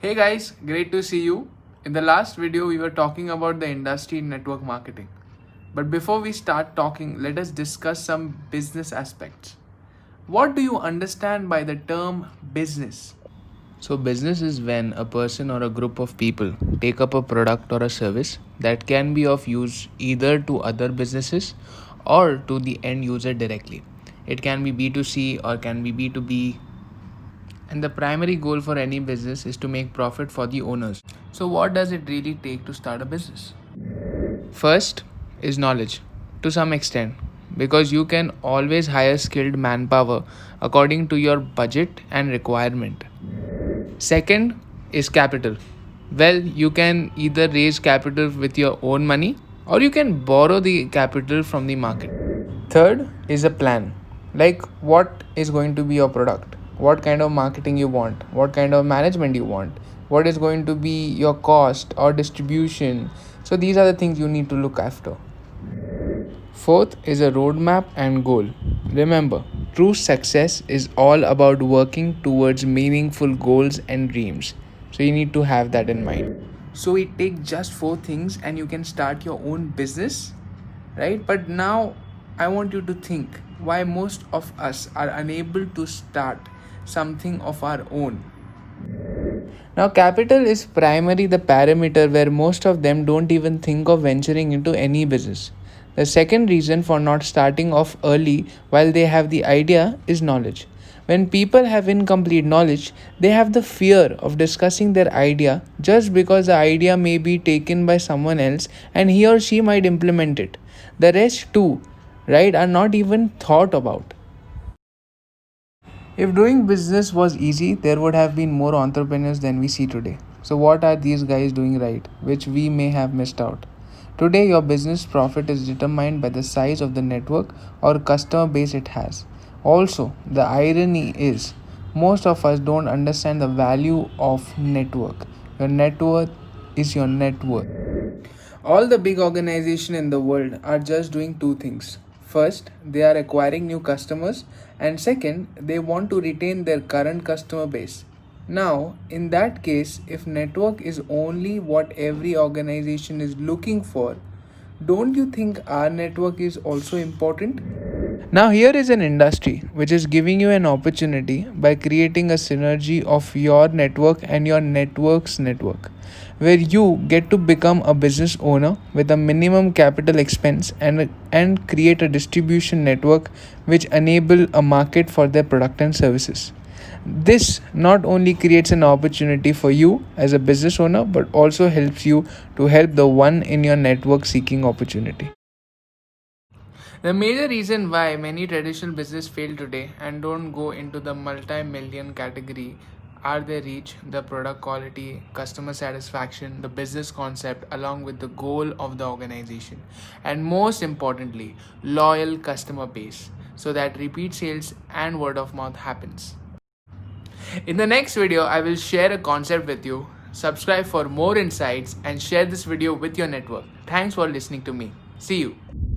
Hey guys, great to see you. In the last video, we were talking about the industry in network marketing. But before we start talking, let us discuss some business aspects. What do you understand by the term business? So, business is when a person or a group of people take up a product or a service that can be of use either to other businesses or to the end user directly. It can be B2C or can be B2B, and the primary goal for any business is to make profit for the owners. So, what does it really take to start a business? First is knowledge to some extent, because you can always hire skilled manpower according to your budget and requirement. Second is capital. Well, you can either raise capital with your own money or you can borrow the capital from the market. Third is a plan. Like, what is going to be your product? What kind of marketing you want? What kind of management you want? What is going to be your cost or distribution? So, these are the things you need to look after. Fourth is a roadmap and goal. Remember, true success is all about working towards meaningful goals and dreams. So you need to have that in mind. So, it takes just four things and you can start your own business, right? But now I want you to think why most of us are unable to start something of our own. Now, capital is primarily the parameter where most of them don't even think of venturing into any business. The second reason for not starting off early while they have the idea is knowledge. When people have incomplete knowledge, they have the fear of discussing their idea just because the idea may be taken by someone else and he or she might implement it. The rest, too, right, are not even thought about. If doing business was easy, there would have been more entrepreneurs than we see today. So, what are these guys doing right, which we may have missed out? Today, your business profit is determined by the size of the network or customer base it has. Also, the irony is most of us don't understand the value of network. Your net worth is your net worth. All the big organizations in the world are just doing two things. First, they are acquiring new customers, and second, they want to retain their current customer base. Now, in that case, if network is only what every organization is looking for, don't you think our network is also important? Now, here is an industry which is giving you an opportunity by creating a synergy of your network and your network's network, where you get to become a business owner with a minimum capital expense and create a distribution network which enable a market for their product and services. This not only creates an opportunity for you as a business owner but also helps you to help the one in your network seeking opportunity. The major reason why many traditional business fail today and don't go into the multi-million category are their reach, the product quality, customer satisfaction, the business concept along with the goal of the organization, and most importantly, loyal customer base so that repeat sales and word of mouth happens. In the next video, I will share a concept with you. Subscribe for more insights and share this video with your network. Thanks for listening to me. See you.